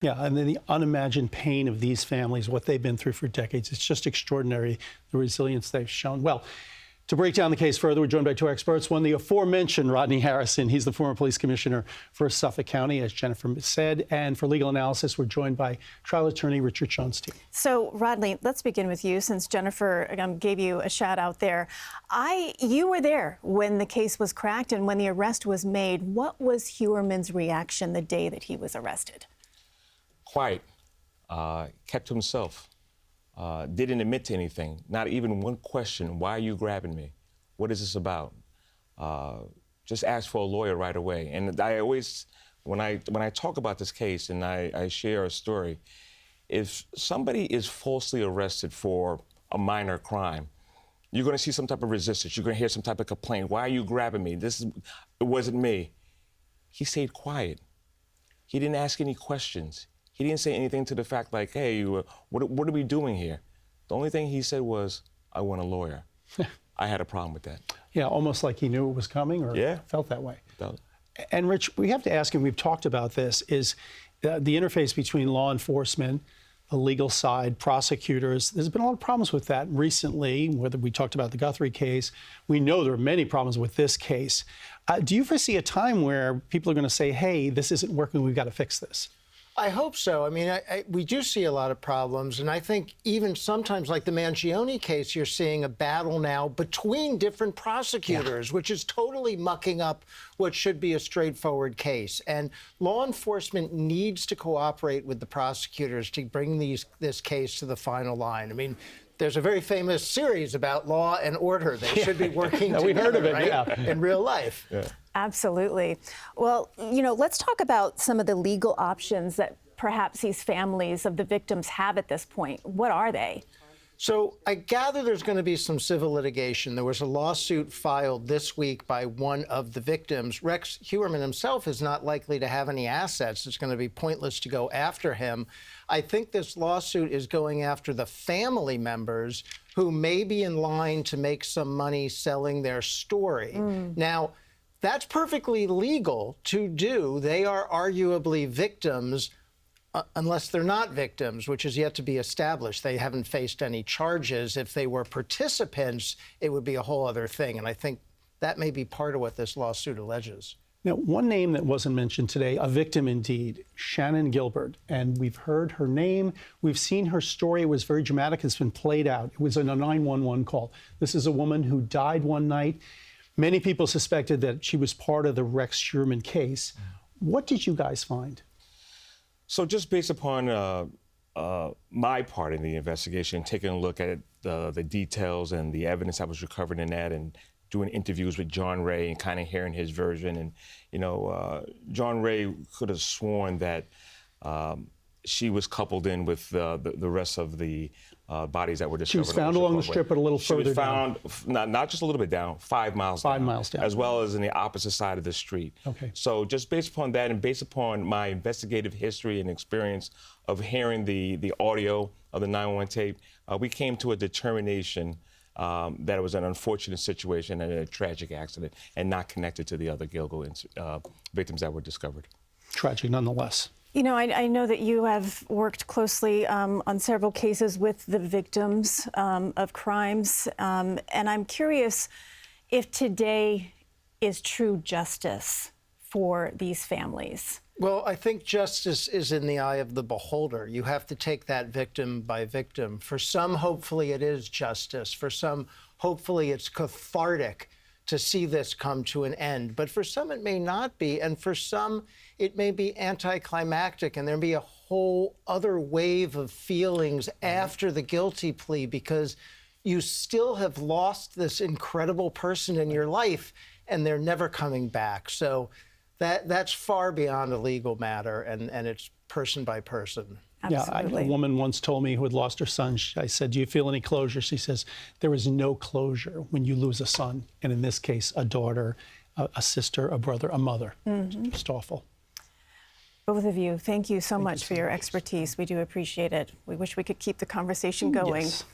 Yeah, and then the unimagined pain of these families, what they've been through for decades. It's just extraordinary, the resilience they've shown. Well, to break down the case further, we're joined by two experts. One, the aforementioned Rodney Harrison. He's the former police commissioner for Suffolk County, as Jennifer said. And for legal analysis, we're joined by trial attorney Richard Schoenstein. So, Rodney, let's begin with you, since Jennifer gave you a shout out there. You were there when the case was cracked and when the arrest was made. What was Heuermann's reaction the day that he was arrested? Quiet, kept to himself. Didn't admit to anything, not even one question. Why are you grabbing me? What is this about? Just asked for a lawyer right away. And I always, when I talk about this case and I share a story, if somebody is falsely arrested for a minor crime, you're going to see some type of resistance. You're going to hear some type of complaint. Why are you grabbing me? It wasn't me. He stayed quiet. He didn't ask any questions. He didn't say anything to the fact like, hey, what are we doing here? The only thing he said was, I want a lawyer. I had a problem with that. Yeah, almost like he knew it was coming or felt that way. And Rich, we have to ask, and we've talked about this, is the interface between law enforcement, the legal side, prosecutors. There's been a lot of problems with that recently, whether we talked about the Guthrie case. We know there are many problems with this case. Do you foresee a time where people are going to say, hey, this isn't working, we've got to fix this? I hope so. I mean, we do see a lot of problems, and I think even sometimes, like the Mangione case, you're seeing a battle now between different prosecutors, which is totally mucking up what should be a straightforward case. And law enforcement needs to cooperate with the prosecutors to bring this case to the final line. I mean, there's a very famous series about Law and Order. They should be working together, we heard of it, right? In real life. Yeah. Absolutely. Well, let's talk about some of the legal options that perhaps these families of the victims have at this point. What are they? So I gather there's going to be some civil litigation. There was a lawsuit filed this week by one of the victims. Rex Heuermann himself is not likely to have any assets. It's going to be pointless to go after him. I think this lawsuit is going after the family members who may be in line to make some money selling their story. Now, that's perfectly legal to do. They are arguably victims, unless they're not victims, which is yet to be established. They haven't faced any charges. If they were participants, it would be a whole other thing. And I think that may be part of what this lawsuit alleges. Now, one name that wasn't mentioned today, a victim indeed, Shannon Gilbert. And we've heard her name. We've seen her story. It was very dramatic. It's been played out. It was in a 911 call. This is a woman who died one night. Many people suspected that she was part of the Rex Heuermann case. What did you guys find? So just based upon my part in the investigation, taking a look at the details and the evidence that was recovered in that, and doing interviews with John Ray and kind of hearing his version. And, John Ray could have sworn that she was coupled in with the rest of the bodies that were discovered. She was found along the strip, but a little further down. She was found, not just a little bit down, 5 miles down. 5 miles down. As well as in the opposite side of the street. Okay. So just based upon that and based upon my investigative history and experience of hearing the audio of the 911 tape, we came to a determination that it was an unfortunate situation and a tragic accident and not connected to the other Gilgo victims that were discovered. Tragic nonetheless. I know that you have worked closely on several cases with the victims of crimes, and I'm curious if today is true justice for these families. Well, I think justice is in the eye of the beholder. You have to take that victim by victim. For some, hopefully it is justice. For some, hopefully it's cathartic to see this come to an end. But for some, it may not be. And for some, it may be anticlimactic, and there'll be a whole other wave of feelings after the guilty plea, because you still have lost this incredible person in your life, and they're never coming back. So that's far beyond a legal matter, and it's person by person. Absolutely. Yeah, a woman once told me who had lost her son, I said, do you feel any closure? She says, there is no closure when you lose a son, and in this case, a daughter, a sister, a brother, a mother. It's just awful. Both of you, thank you so much for your expertise. We do appreciate it. We wish we could keep the conversation going. Yes.